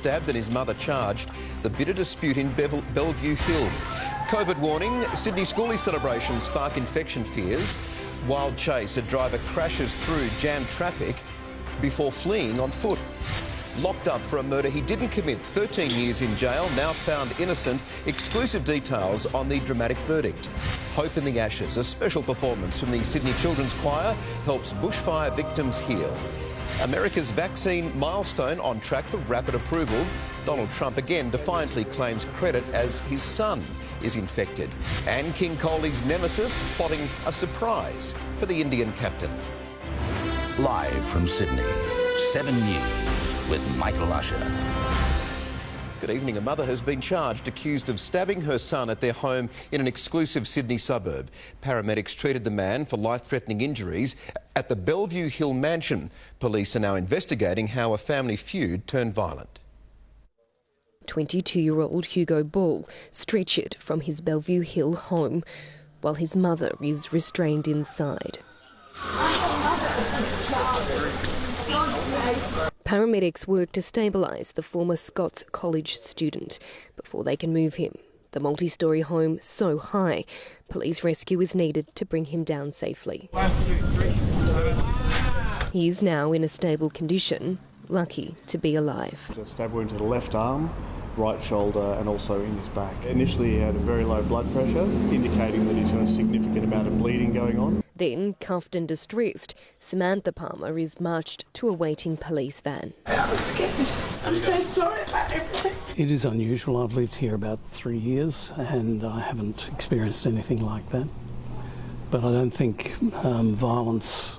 stabbed and his mother charged. The bitter dispute in Bellevue Hill. COVID warning, Sydney schoolie celebrations spark infection fears. Wild chase, a driver crashes through jammed traffic before fleeing on foot. Locked up for a murder he didn't commit, 13 years in jail, now found innocent. Exclusive details on the dramatic verdict. Hope in the Ashes, a special performance from the Sydney Children's Choir, helps bushfire victims heal. America's vaccine milestone on track for rapid approval. Donald Trump again defiantly claims credit as his son is infected. And King Coley's nemesis plotting a surprise for the Indian captain. Live from Sydney, 7 News with Michael Usher. Good evening. A mother has been charged, accused of stabbing her son at their home in an exclusive Sydney suburb. Paramedics treated the man for life-threatening injuries at the Bellevue Hill mansion. Police are now investigating how a family feud turned violent. 22-year-old Hugo Ball stretchered from his Bellevue Hill home while his mother is restrained inside. Paramedics work to stabilise the former Scots College student before they can move him. The multi-storey home so high, police rescue is needed to bring him down safely. He is now in a stable condition, lucky to be alive. A stab wound to the left arm, right shoulder and also in his back. Initially he had a very low blood pressure, indicating that he's got a significant amount of bleeding going on. Then, cuffed and distressed, Samantha Palmer is marched to a waiting police van. I'm scared. I'm so sorry about everything. It is unusual. I've lived here about 3 years and I haven't experienced anything like that. But I don't think violence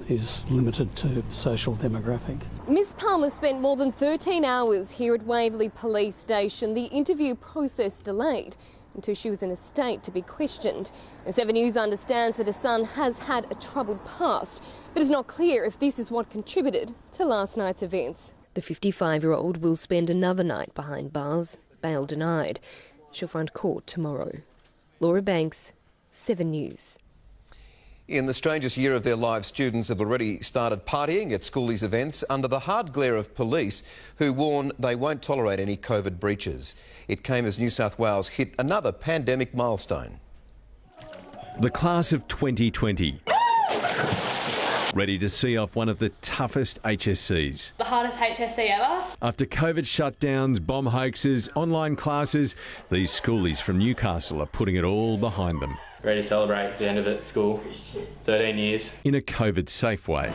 is limited to social demographic. Miss Palmer spent more than 13 hours here at Waverley Police Station. The interview process delayed until she was in a state to be questioned. And 7 News understands that her son has had a troubled past, but it's not clear if this is what contributed to last night's events. The 55-year-old will spend another night behind bars, bail denied. She'll front court tomorrow. Laura Banks, 7 News. In the strangest year of their lives, students have already started partying at schoolies' events under the hard glare of police who warn they won't tolerate any COVID breaches. It came as New South Wales hit another pandemic milestone. The class of 2020. Ready to see off one of the toughest HSCs. The hardest HSC ever. After COVID shutdowns, bomb hoaxes, online classes, these schoolies from Newcastle are putting it all behind them. Ready to celebrate the end of it, school, 13 years. In a COVID-safe way.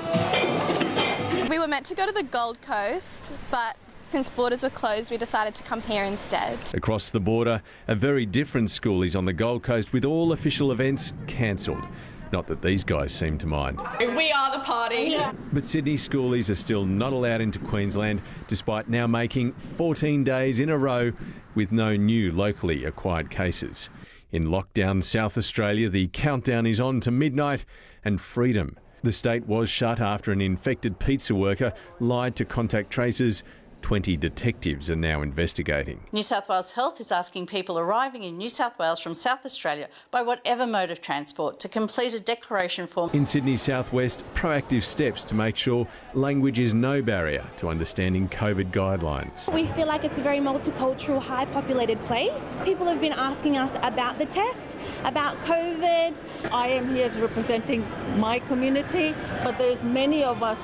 We were meant to go to the Gold Coast, but since borders were closed, we decided to come here instead. Across the border, a very different schoolies on the Gold Coast with all official events cancelled. Not that these guys seem to mind. We are the party. Yeah. But Sydney schoolies are still not allowed into Queensland, despite now making 14 days in a row with no new locally acquired cases. In lockdown South Australia, the countdown is on to midnight and freedom. The state was shut after an infected pizza worker lied to contact tracers. 20 detectives are now investigating. New South Wales Health is asking people arriving in New South Wales from South Australia by whatever mode of transport to complete a declaration form. In Sydney's southwest, proactive steps to make sure language is no barrier to understanding COVID guidelines. We feel like it's a very multicultural, high-populated place. People have been asking us about the test, about COVID. I am here representing my community, but there's many of us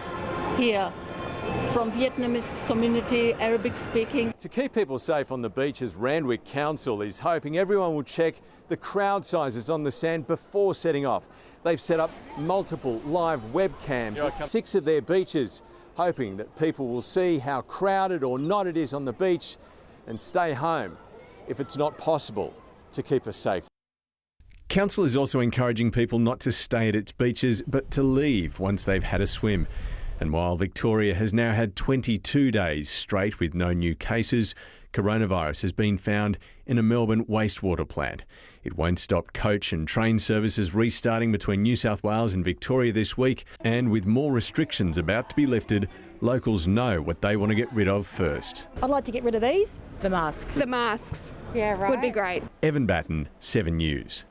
here from Vietnamese community, Arabic speaking. To keep people safe on the beaches, Randwick Council is hoping everyone will check the crowd sizes on the sand before setting off. They've set up multiple live webcams at 6 of their beaches, hoping that people will see how crowded or not it is on the beach and stay home if it's not possible to keep us safe. Council is also encouraging people not to stay at its beaches but to leave once they've had a swim. And while Victoria has now had 22 days straight with no new cases, coronavirus has been found in a Melbourne wastewater plant. It won't stop coach and train services restarting between New South Wales and Victoria this week. And with more restrictions about to be lifted, locals know what they want to get rid of first. I'd like to get rid of these. The masks. The masks. Yeah, right. Would be great. Evan Batten, 7 News.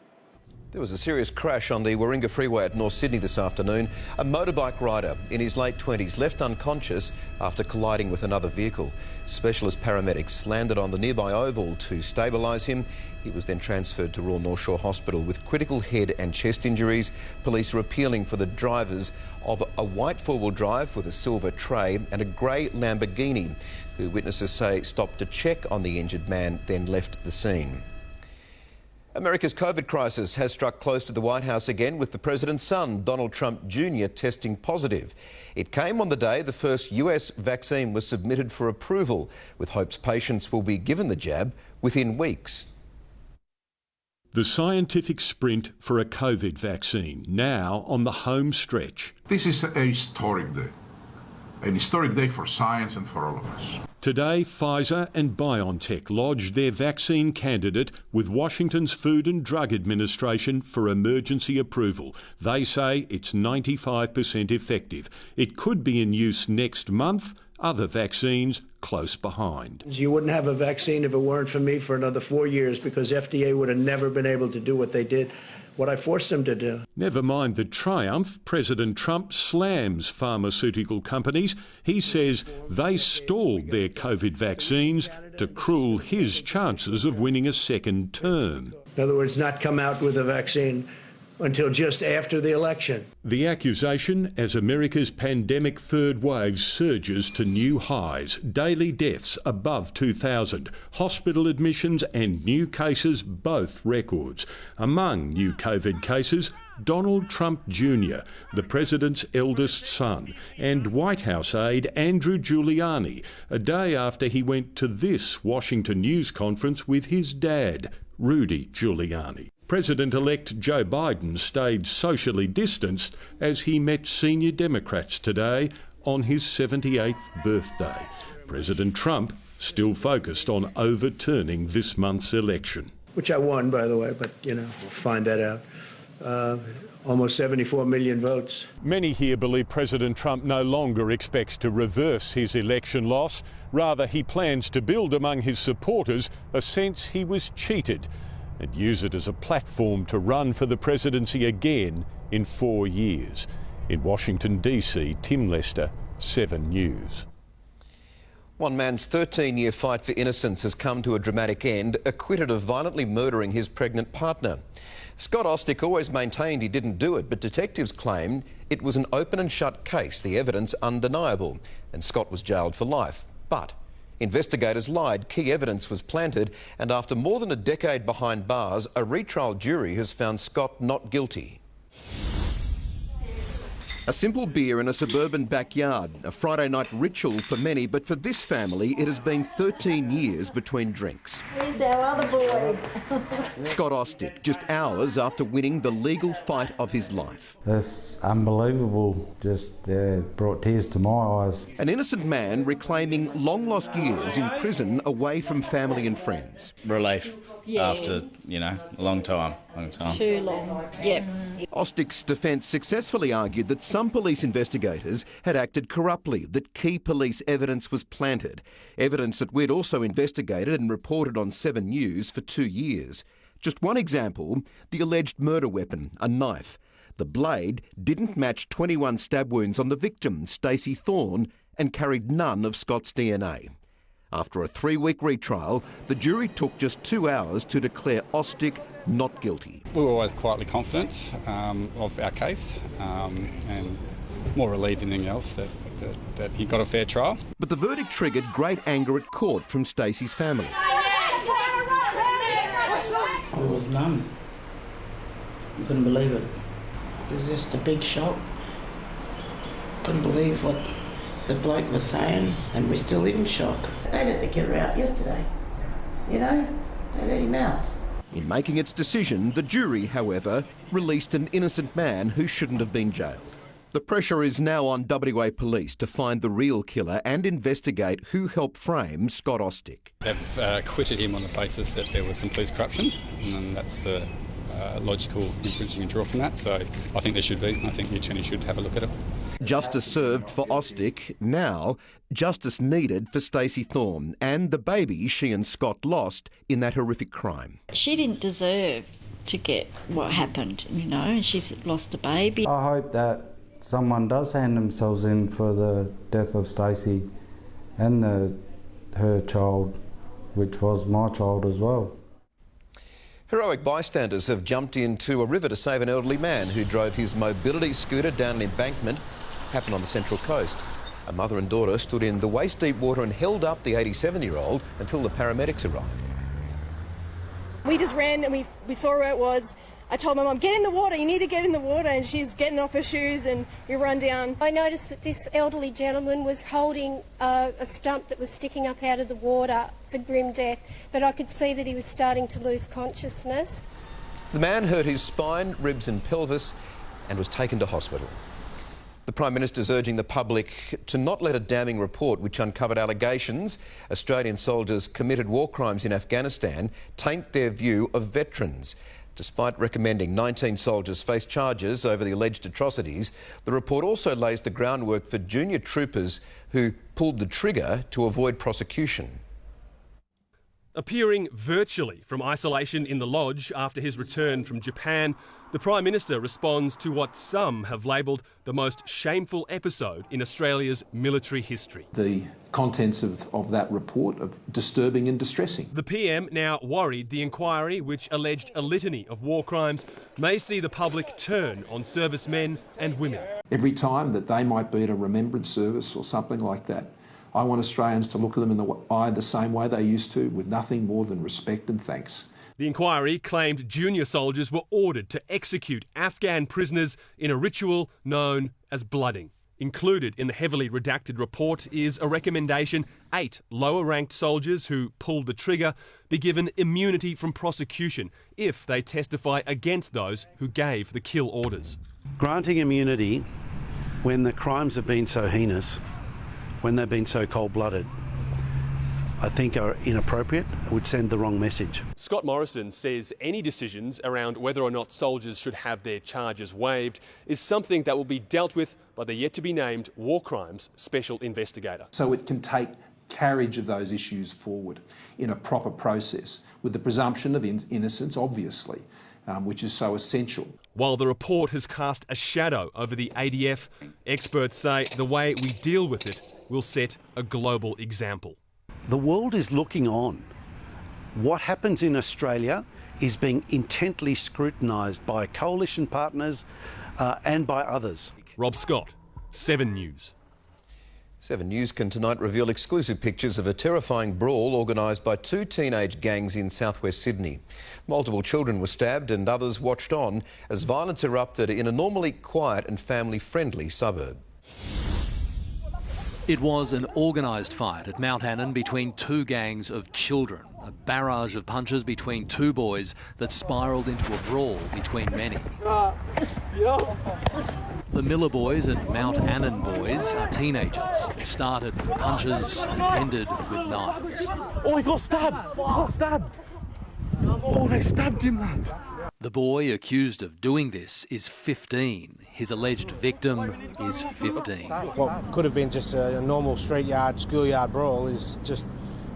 There was a serious crash on the Warringah Freeway at North Sydney this afternoon. A motorbike rider in his late 20s left unconscious after colliding with another vehicle. Specialist paramedics landed on the nearby oval to stabilise him. He was then transferred to Royal North Shore Hospital with critical head and chest injuries. Police are appealing for the drivers of a white four-wheel drive with a silver tray and a grey Lamborghini, who witnesses say stopped to check on the injured man, then left the scene. America's COVID crisis has struck close to the White House again, with the president's son, Donald Trump Jr., testing positive. It came on the day the first US vaccine was submitted for approval, with hopes patients will be given the jab within weeks. The scientific sprint for a COVID vaccine, now on the home stretch. This is a historic day for science and for all of us. Today, Pfizer and BioNTech lodged their vaccine candidate with Washington's Food and Drug Administration for emergency approval. They say it's 95% effective. It could be in use next month. Other vaccines close behind. You wouldn't have a vaccine if it weren't for me for another 4 years, because FDA would have never been able to do what they did, what I forced them to do. Never mind the triumph, President Trump slams pharmaceutical companies. He says they stalled their COVID vaccines to cruel his chances of winning a second term. In other words, not come out with a vaccine until just after the election. The accusation as America's pandemic third wave surges to new highs, daily deaths above 2,000, hospital admissions and new cases both records. Among new COVID cases, Donald Trump Jr., the president's eldest son, and White House aide Andrew Giuliani, a day after he went to this Washington news conference with his dad, Rudy Giuliani. President-elect Joe Biden stayed socially distanced as he met senior Democrats today on his 78th birthday. President Trump still focused on overturning this month's election. Which I won, by the way, but, we'll find that out. Almost 74 million votes. Many here believe President Trump no longer expects to reverse his election loss. Rather, he plans to build among his supporters a sense he was cheated and use it as a platform to run for the presidency again in 4 years. In Washington, D.C., Tim Lester, 7 News. One man's 13-year fight for innocence has come to a dramatic end, acquitted of violently murdering his pregnant partner. Scott Ostick always maintained he didn't do it, but detectives claimed it was an open and shut case, the evidence undeniable, and Scott was jailed for life. But investigators lied, key evidence was planted, and after more than a decade behind bars, a retrial jury has found Scott not guilty. A simple beer in a suburban backyard, a Friday night ritual for many, but for this family it has been 13 years between drinks. He's our other boy. Scott Ostick, just hours after winning the legal fight of his life. That's unbelievable, just brought tears to my eyes. An innocent man reclaiming long-lost years in prison away from family and friends. Relief after, a long time. Too long, yep. Ostick's defence successfully argued that some police investigators had acted corruptly, that key police evidence was planted, evidence that we'd also investigated and reported on 7 News for 2 years. Just one example, the alleged murder weapon, a knife. The blade didn't match 21 stab wounds on the victim, Stacey Thorne, and carried none of Scott's DNA. After a 3-week retrial, the jury took just 2 hours to declare Ostick not guilty. We were always quietly confident of our case and more relieved than anything else that he got a fair trial. But the verdict triggered great anger at court from Stacey's family. I was numb. I couldn't believe it. It was just a big shock. Couldn't believe what the bloke was saying, and we're still in shock. They let the killer out yesterday. They let him out. In making its decision, the jury, however, released an innocent man who shouldn't have been jailed. The pressure is now on WA Police to find the real killer and investigate who helped frame Scott Ostick. They've acquitted him on the basis that there was some police corruption, and that's the logical inference you can draw from that. So I think there should be. I think the attorney should have a look at it. Justice served for Ostick, now justice needed for Stacey Thorne and the baby she and Scott lost in that horrific crime. She didn't deserve to get what happened, you know, and she's lost a baby. I hope that someone does hand themselves in for the death of Stacey and her child, which was my child as well. Heroic bystanders have jumped into a river to save an elderly man who drove his mobility scooter down an embankment. Happened on the Central Coast. A mother and daughter stood in the waist-deep water and held up the 87-year-old until the paramedics arrived. We just ran and we saw where it was. I told my mum, get in the water, you need to get in the water, and she's getting off her shoes and we run down. I noticed that this elderly gentleman was holding a stump that was sticking up out of the water for grim death, but I could see that he was starting to lose consciousness. The man hurt his spine, ribs and pelvis and was taken to hospital. The Prime Minister is urging the public to not let a damning report which uncovered allegations Australian soldiers committed war crimes in Afghanistan taint their view of veterans. Despite recommending 19 soldiers face charges over the alleged atrocities, the report also lays the groundwork for junior troopers who pulled the trigger to avoid prosecution. Appearing virtually from isolation in the lodge after his return from Japan, the Prime Minister responds to what some have labelled the most shameful episode in Australia's military history. The contents of that report are disturbing and distressing. The PM now worried the inquiry, which alleged a litany of war crimes, may see the public turn on servicemen and women. Every time that they might be at a remembrance service or something like that, I want Australians to look at them in the eye the same way they used to, with nothing more than respect and thanks. The inquiry claimed junior soldiers were ordered to execute Afghan prisoners in a ritual known as blooding. Included in the heavily redacted report is a recommendation 8 lower-ranked soldiers who pulled the trigger be given immunity from prosecution if they testify against those who gave the kill orders. Granting immunity when the crimes have been so heinous, when they've been so cold-blooded, I think are inappropriate, would send the wrong message. Scott Morrison says any decisions around whether or not soldiers should have their charges waived is something that will be dealt with by the yet-to-be-named War Crimes Special Investigator. So it can take carriage of those issues forward in a proper process, with the presumption of innocence, obviously, which is so essential. While the report has cast a shadow over the ADF, experts say the way we deal with it will set a global example. The world is looking on. What happens in Australia is being intently scrutinised by coalition partners and by others. Rob Scott, 7 News. 7 News can tonight reveal exclusive pictures of a terrifying brawl organised by 2 teenage gangs in southwest Sydney. Multiple children were stabbed and others watched on as violence erupted in a normally quiet and family-friendly suburb. It was an organised fight at Mount Annan between 2 gangs of children, a barrage of punches between 2 boys that spiralled into a brawl between many. The Miller boys and Mount Annan boys are teenagers. It started with punches and ended with knives. Oh, he got stabbed! He got stabbed! Oh, they stabbed him, man! The boy accused of doing this is 15. His alleged victim is 15. What could have been just a normal street yard, schoolyard brawl is just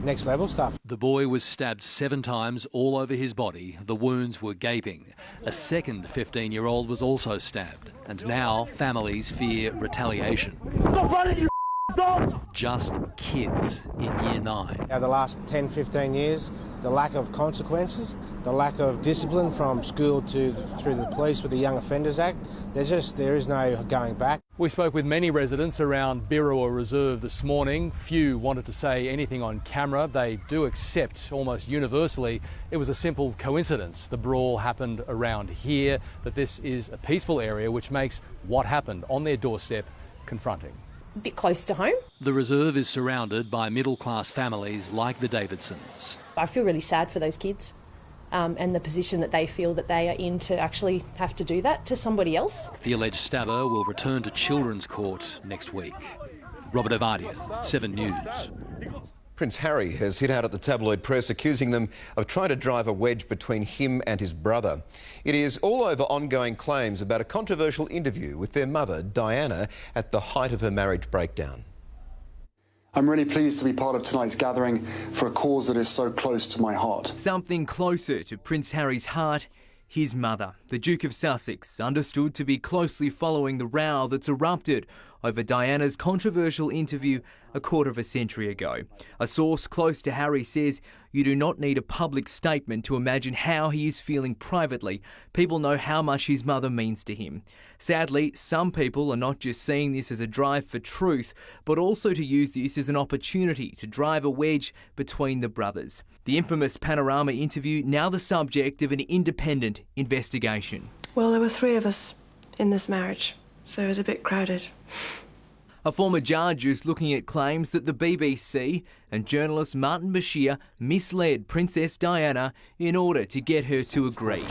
next level stuff. The boy was stabbed 7 times all over his body. The wounds were gaping. A second 15-year-old was also stabbed. And now families fear retaliation. Stop running, you dog! Just kids in Year 9. The last 10, 15 years, the lack of consequences, the lack of discipline from school through the police with the Young Offenders Act, there is no going back. We spoke with many residents around Birrua Reserve this morning. Few wanted to say anything on camera. They do accept almost universally it was a simple coincidence. The brawl happened around here, that this is a peaceful area, which makes what happened on their doorstep confronting. A bit close to home. The reserve is surrounded by middle-class families like the Davidsons. I feel really sad for those kids and the position that they feel that they are in to actually have to do that to somebody else. The alleged stabber will return to Children's Court next week. Robert Ovadia, 7 News. Prince Harry has hit out at the tabloid press, accusing them of trying to drive a wedge between him and his brother. It is all over ongoing claims about a controversial interview with their mother, Diana, at the height of her marriage breakdown. I'm really pleased to be part of tonight's gathering for a cause that is so close to my heart. Something closer to Prince Harry's heart, his mother, the Duke of Sussex, understood to be closely following the row that's erupted over Diana's controversial interview a quarter of a century ago. A source close to Harry says you do not need a public statement to imagine how he is feeling privately. People know how much his mother means to him. Sadly, some people are not just seeing this as a drive for truth, but also to use this as an opportunity to drive a wedge between the brothers. The infamous Panorama interview now the subject of an independent investigation. Well, there were 3 of us in this marriage, so it was a bit crowded. A former judge is looking at claims that the BBC and journalist Martin Bashir misled Princess Diana in order to get her to agree.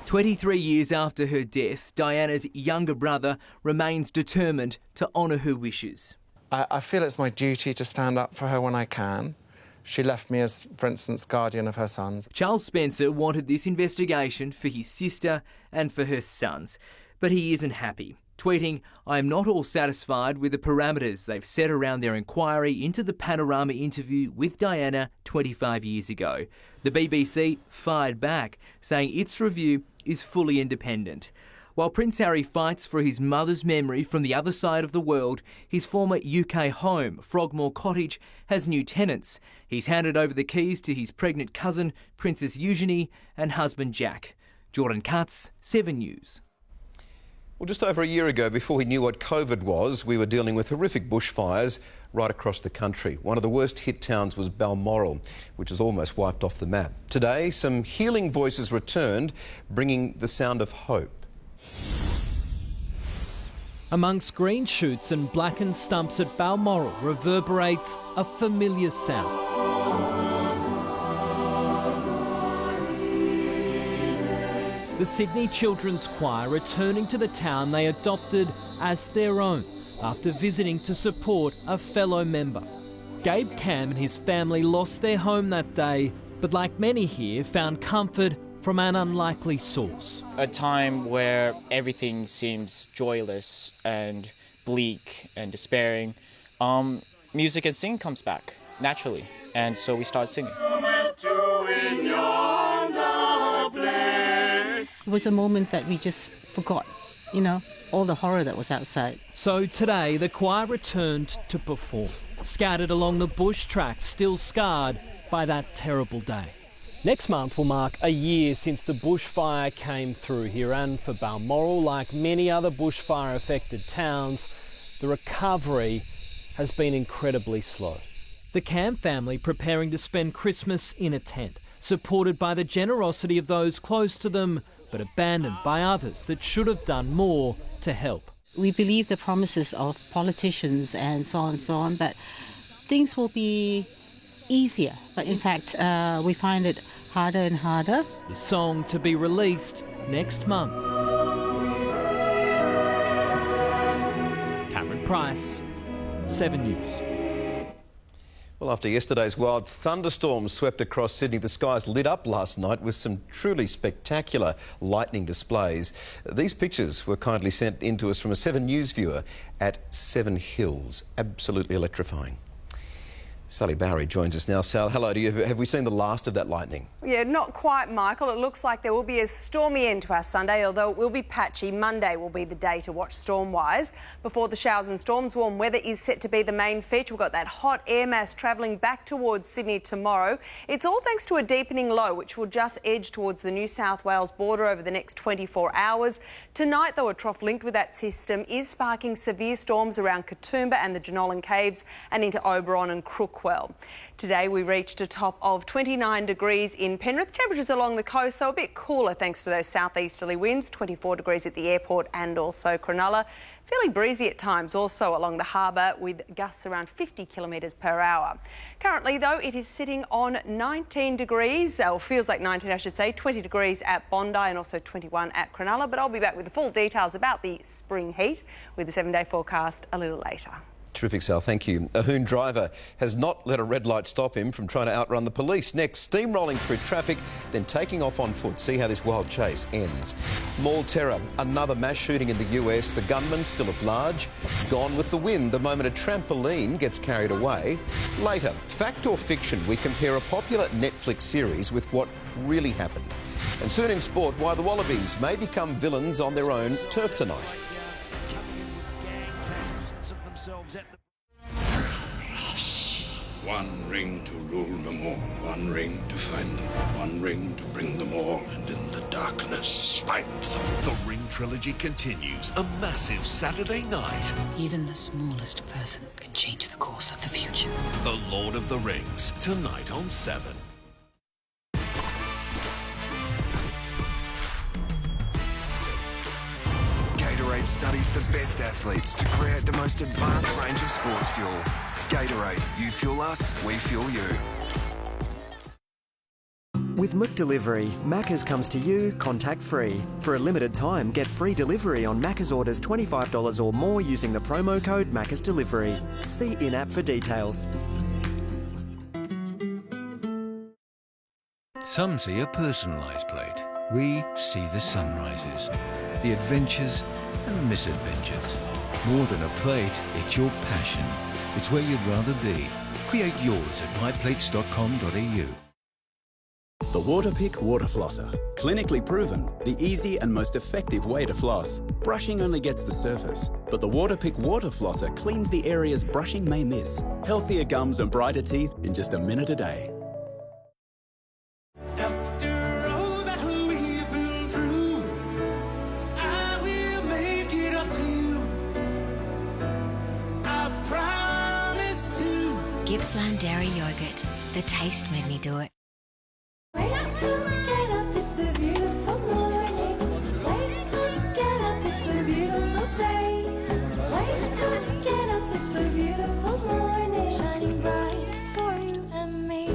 23 years after her death, Diana's younger brother remains determined to honour her wishes. I feel it's my duty to stand up for her when I can. She left me as, for instance, guardian of her sons. Charles Spencer wanted this investigation for his sister and for her sons, but he isn't happy. Tweeting, "I am not all satisfied with the parameters they've set around their inquiry into the Panorama interview with Diana 25 years ago." The BBC fired back, saying its review is fully independent. While Prince Harry fights for his mother's memory from the other side of the world, his former UK home, Frogmore Cottage, has new tenants. He's handed over the keys to his pregnant cousin, Princess Eugenie, and husband Jack. Jordan Cutts, 7 News. Well, just over a year ago, before we knew what COVID was, we were dealing with horrific bushfires right across the country. One of the worst hit towns was Balmoral, which is almost wiped off the map. Today, some healing voices returned, bringing the sound of hope. Amongst green shoots and blackened stumps at Balmoral reverberates a familiar sound. The Sydney Children's Choir returning to the town they adopted as their own after visiting to support a fellow member. Gabe Cam and his family lost their home that day, but like many here, found comfort from an unlikely source. A time where everything seems joyless and bleak and despairing, music and singing comes back naturally, and so we start singing. It was a moment that we just forgot, all the horror that was outside. So today, the choir returned to perform, scattered along the bush tracks still scarred by that terrible day. Next month will mark a year since the bushfire came through here, and for Balmoral, like many other bushfire-affected towns, the recovery has been incredibly slow. The Cam family preparing to spend Christmas in a tent, supported by the generosity of those close to them, but abandoned by others that should have done more to help. We believe the promises of politicians and so on, but things will be easier. But in fact, we find it harder and harder. The song to be released next month. Cameron Price, 7 News. Well, after yesterday's wild thunderstorms swept across Sydney, the skies lit up last night with some truly spectacular lightning displays. These pictures were kindly sent in to us from a 7 News viewer at Seven Hills. Absolutely electrifying. Sally Bowery joins us now. Sal, hello to you. Have we seen the last of that lightning? Yeah, not quite, Michael. It looks like there will be a stormy end to our Sunday, although it will be patchy. Monday will be the day to watch storm-wise. Before the showers and storms, warm weather is set to be the main feature. We've got that hot air mass travelling back towards Sydney tomorrow. It's all thanks to a deepening low, which will just edge towards the New South Wales border over the next 24 hours. Tonight, though, a trough linked with that system is sparking severe storms around Katoomba and the Jenolan Caves and into Oberon and Crookwell. Today we reached a top of 29 degrees in Penrith. Temperatures along the coast, though, a bit cooler thanks to those southeasterly winds, 24 degrees at the airport and also Cronulla. Fairly breezy at times also along the harbour with gusts around 50 kilometres per hour. Currently, though, it is sitting on 19 degrees, or feels like 19 I should say, 20 degrees at Bondi and also 21 at Cronulla. But I'll be back with the full details about the spring heat with the 7-day forecast a little later. Terrific, Sal, thank you. A Hoon driver has not let a red light stop him from trying to outrun the police. Next, steamrolling through traffic, then taking off on foot. See how this wild chase ends. Mall terror, another mass shooting in the US. The gunman still at large. Gone with the wind the moment a trampoline gets carried away. Later, fact or fiction, we compare a popular Netflix series with what really happened. And soon in sport, why the Wallabies may become villains on their own turf tonight. One ring to rule them all, one ring to find them, one ring to bring them all, and in the darkness fight them. The Ring trilogy continues, a massive Saturday night. Even the smallest person can change the course of the future. The Lord of the Rings, tonight on 7. Gatorade studies the best athletes to create the most advanced range of sports fuel. Gatorade, you fuel us, we fuel you. With McDelivery, Macca's comes to you contact-free. For a limited time, get free delivery on Macca's orders $25 or more using the promo code Macca's Delivery. See in-app for details. Some see a personalised plate. We see the sunrises, the adventures and the misadventures. More than a plate, it's your passion. It's where you'd rather be. Create yours at myplates.com.au. The Waterpik Water Flosser. Clinically proven, the easy and most effective way to floss. Brushing only gets the surface, but the Waterpik Water Flosser cleans the areas brushing may miss. Healthier gums and brighter teeth in just a minute a day. Gippsland Dairy Yogurt. The taste made me do it. Wake up, get up, it's a beautiful morning. Wake up, get up, it's a beautiful day. Wake up, get up, it's a beautiful morning. Shining bright for you and me.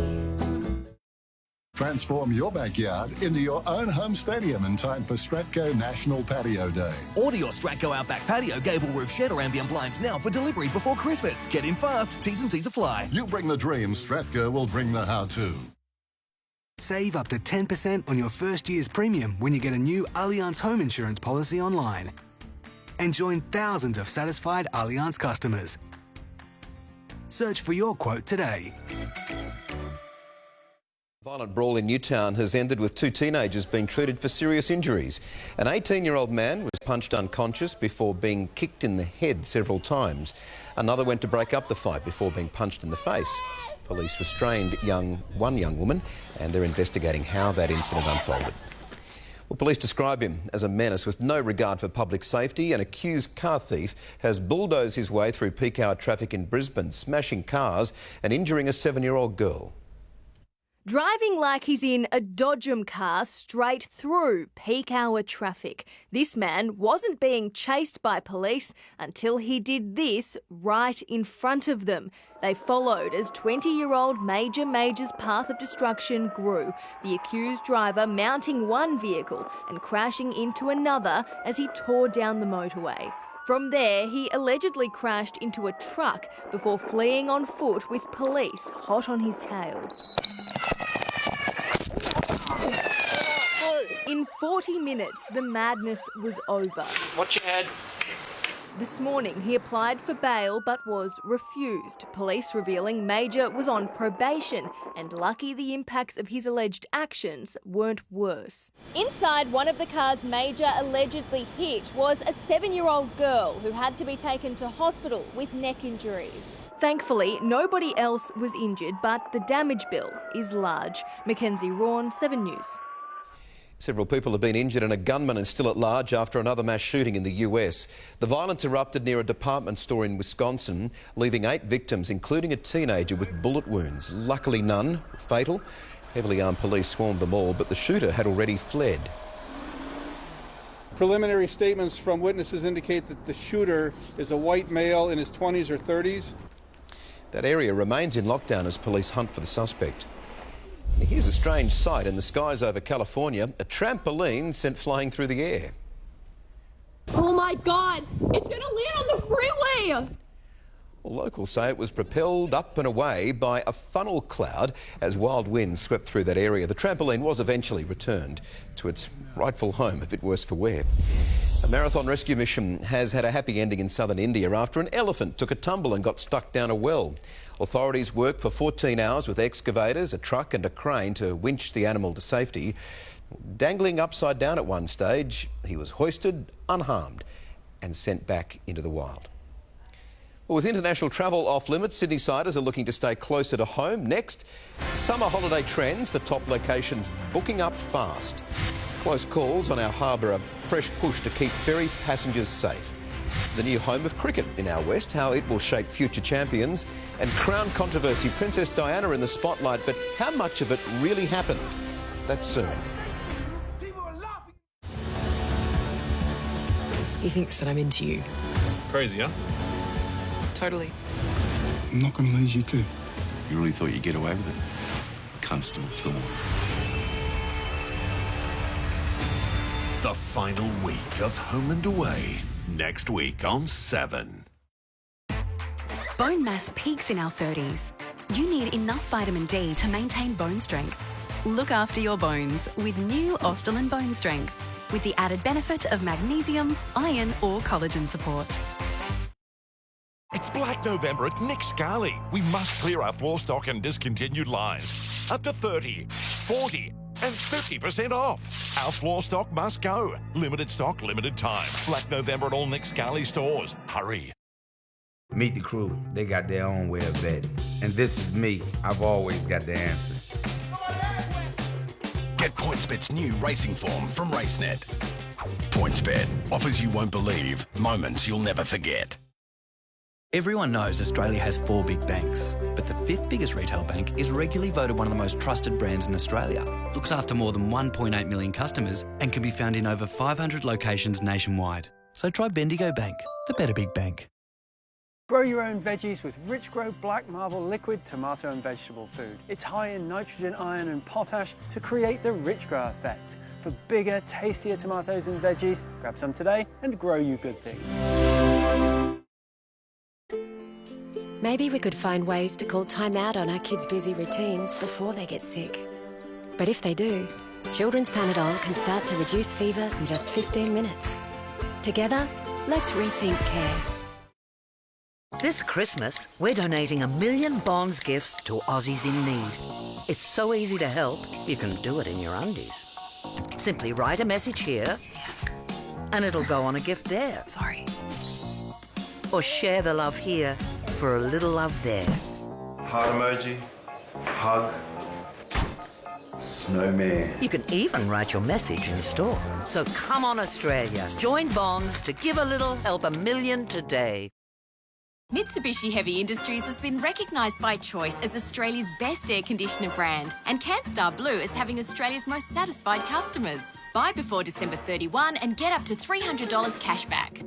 Transform your backyard into your own home stadium in time for Stratco National Patio Day. Order your Stratco Outback Patio gable roof shed or ambient blinds now for delivery before Christmas. Get in fast. T's and C's apply. You bring the dream, Stratco will bring the how-to. Save up to 10% on your first year's premium when you get a new Allianz home insurance policy online. And join thousands of satisfied Allianz customers. Search for your quote today. Violent brawl in Newtown has ended with two teenagers being treated for serious injuries. An 18-year-old man was punched unconscious before being kicked in the head several times. Another went to break up the fight before being punched in the face. Police restrained one young woman and they're investigating how that incident unfolded. Well, police describe him as a menace with no regard for public safety. An accused car thief has bulldozed his way through peak hour traffic in Brisbane, smashing cars and injuring a 7-year-old girl. Driving like he's in a Dodgem car straight through peak hour traffic. This man wasn't being chased by police until he did this right in front of them. They followed as 20-year-old Major's path of destruction grew, the accused driver mounting one vehicle and crashing into another as he tore down the motorway. From there, he allegedly crashed into a truck before fleeing on foot with police hot on his tail. In 40 minutes, the madness was over. Watch your head. This morning, he applied for bail but was refused. Police revealing Major was on probation and lucky the impacts of his alleged actions weren't worse. Inside one of the cars Major allegedly hit was a 7-year-old girl who had to be taken to hospital with neck injuries. Thankfully, nobody else was injured, but the damage bill is large. Mackenzie Rawn, 7 News. Several people have been injured and a gunman is still at large after another mass shooting in the US. The violence erupted near a department store in Wisconsin, leaving 8 victims, including a teenager with bullet wounds. Luckily none fatal. Heavily armed police swarmed them all, but the shooter had already fled. Preliminary statements from witnesses indicate that the shooter is a white male in his 20s or 30s. That area remains in lockdown as police hunt for the suspect. Here's a strange sight in the skies over California. A trampoline sent flying through the air. Oh my God, it's gonna land on the freeway! Well, locals say it was propelled up and away by a funnel cloud as wild winds swept through that area. The trampoline was eventually returned to its rightful home, a bit worse for wear. A marathon rescue mission has had a happy ending in southern India after an elephant took a tumble and got stuck down a well. Authorities worked for 14 hours with excavators, a truck and a crane to winch the animal to safety. Dangling upside down at one stage, he was hoisted unharmed and sent back into the wild. Well, with international travel off limits, Sydney-siders are looking to stay closer to home. Next, summer holiday trends, the top locations booking up fast. Close calls on our harbour, a fresh push to keep ferry passengers safe. The new home of cricket in our west, how it will shape future champions. And crown controversy, Princess Diana in the spotlight, but how much of it really happened? That's soon. He thinks that I'm into you. Crazy, huh? Totally. I'm not going to lose you too. You really thought you'd get away with it? Constable Thorne. The final week of Home and Away. Next week on 7. Bone mass peaks in our 30s. You need enough vitamin D to maintain bone strength. Look after your bones with new Austerlin Bone Strength, with the added benefit of magnesium, iron or collagen support. It's Black November at Nick Scali. We must clear our floor stock and discontinued lines. Up to 30, 40 and 50% off. Our floor stock must go. Limited stock, limited time. Black November at all Nick Scali stores. Hurry. Meet the crew. They got their own way of betting. And this is me. I've always got the answer. Get PointsBet's new racing form from RaceNet. PointsBet, offers you won't believe, moments you'll never forget. Everyone knows Australia has 4 big banks, but the 5th biggest retail bank is regularly voted one of the most trusted brands in Australia, looks after more than 1.8 million customers and can be found in over 500 locations nationwide. So try Bendigo Bank, the better big bank. Grow your own veggies with Rich Grow Black Marble liquid tomato and vegetable food. It's high in nitrogen, iron and potash to create the Rich Grow effect. For bigger, tastier tomatoes and veggies, grab some today and grow you good things. Maybe we could find ways to call time out on our kids' busy routines before they get sick. But if they do, Children's Panadol can start to reduce fever in just 15 minutes. Together, let's rethink care. This Christmas, we're donating 1 million Bonds gifts to Aussies in need. It's so easy to help, you can do it in your undies. Simply write a message here, and it'll go on a gift there. Sorry. Or share the love here for a little love there. Heart emoji, hug, snowman. You can even write your message in store. So come on, Australia. Join Bonds to give a little, help 1 million today. Mitsubishi Heavy Industries has been recognised by Choice as Australia's best air conditioner brand and CanStar Blue as having Australia's most satisfied customers. Buy before December 31 and get up to $300 cash back.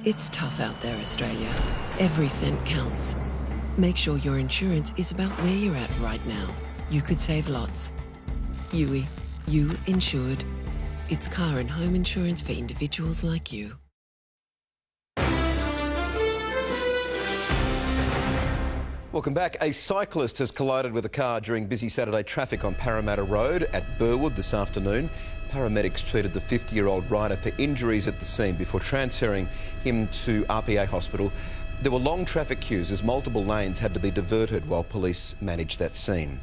It's tough out there, Australia. Every cent counts. Make sure your insurance is about where you're at right now. You could save lots. Yui, you insured. It's car and home insurance for individuals like you. Welcome back. A cyclist has collided with a car during busy Saturday traffic on Parramatta Road at Burwood this afternoon. Paramedics treated the 50-year-old rider for injuries at the scene before transferring him to RPA Hospital. There were long traffic queues as multiple lanes had to be diverted while police managed that scene.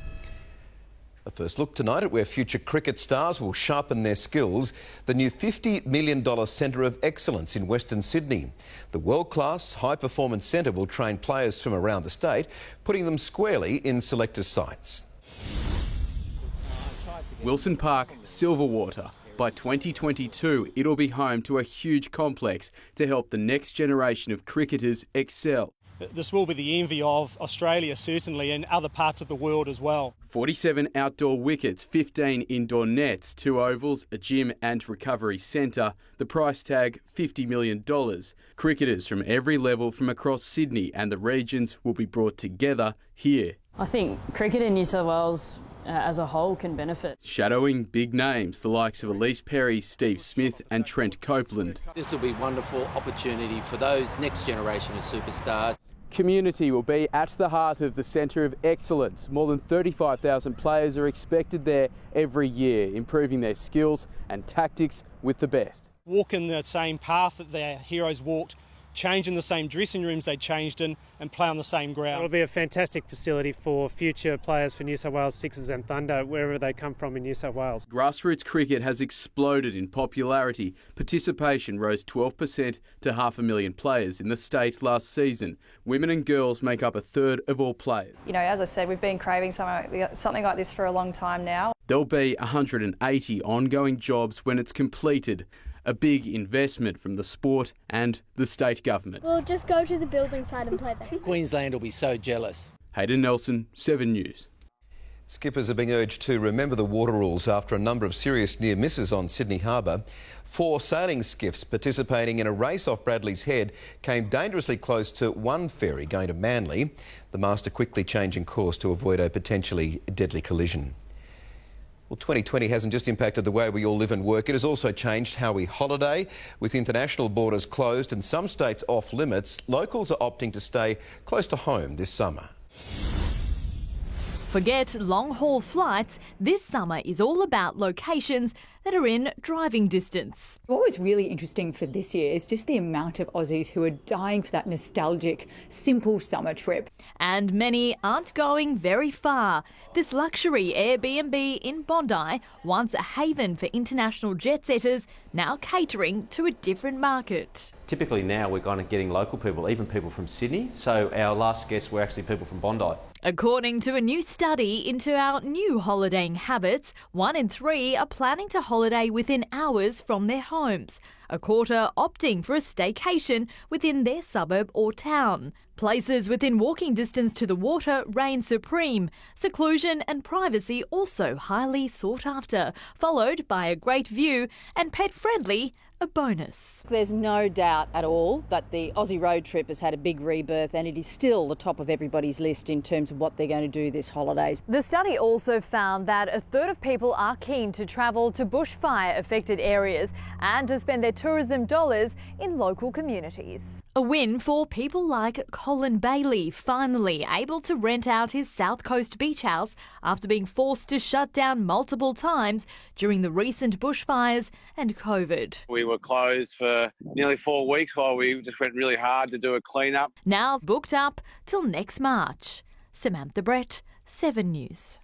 A first look tonight at where future cricket stars will sharpen their skills. The new $50 million Centre of Excellence in Western Sydney. The world-class, high-performance centre will train players from around the state, putting them squarely in selectors' sights. Wilson Park, Silverwater. By 2022, it'll be home to a huge complex to help the next generation of cricketers excel. This will be the envy of Australia, certainly, and other parts of the world as well. 47 outdoor wickets, 15 indoor nets, 2 ovals, a gym and recovery centre. The price tag, $50 million. Cricketers from every level from across Sydney and the regions will be brought together here. I think cricket in New South Wales as a whole can benefit. Shadowing big names, the likes of Elise Perry, Steve Smith and Trent Copeland. This will be a wonderful opportunity for those next generation of superstars. Community will be at the heart of the Centre of Excellence. More than 35,000 players are expected there every year, improving their skills and tactics with the best. Walk in the same path that their heroes walked, change in the same dressing rooms they changed in and play on the same ground. It'll be a fantastic facility for future players for New South Wales Sixers and Thunder, wherever they come from in New South Wales. Grassroots cricket has exploded in popularity. Participation rose 12% to 500,000 players in the state last season. Women and girls make up a third of all players. You know, as I said, we've been craving something like this for a long time now. There'll be 180 ongoing jobs when it's completed. A big investment from the sport and the state government. We'll just go to the building site and play there. Queensland will be so jealous. Hayden Nelson, 7 News. Skippers are being urged to remember the water rules after a number of serious near misses on Sydney Harbour. 4 sailing skiffs participating in a race off Bradley's Head came dangerously close to one ferry going to Manly, the master quickly changing course to avoid a potentially deadly collision. Well, 2020 hasn't just impacted the way we all live and work, it has also changed how we holiday. With international borders closed and some states off limits, locals are opting to stay close to home this summer. Forget long-haul flights. This summer is all about locations that are in driving distance. What was really interesting for this year is just the amount of Aussies who are dying for that nostalgic, simple summer trip. And many aren't going very far. This luxury Airbnb in Bondi, once a haven for international jet setters, now catering to a different market. Typically now we're kind of getting local people, even people from Sydney. So our last guests were actually people from Bondi. According to a new study into our new holidaying habits, 1 in 3 are planning to holiday within hours from their homes. A quarter opting for a staycation within their suburb or town. Places within walking distance to the water reign supreme. Seclusion and privacy also highly sought after, followed by a great view and pet-friendly, a bonus. There's no doubt at all that the Aussie road trip has had a big rebirth and it is still the top of everybody's list in terms of what they're going to do this holidays. The study also found that a third of people are keen to travel to bushfire-affected areas and to spend their tourism dollars in local communities. A win for people like Colin Bailey, finally able to rent out his South Coast beach house after being forced to shut down multiple times during the recent bushfires and COVID. We were closed for nearly 4 weeks while we just went really hard to do a clean-up. Now booked up till next March. Samantha Brett, 7 News.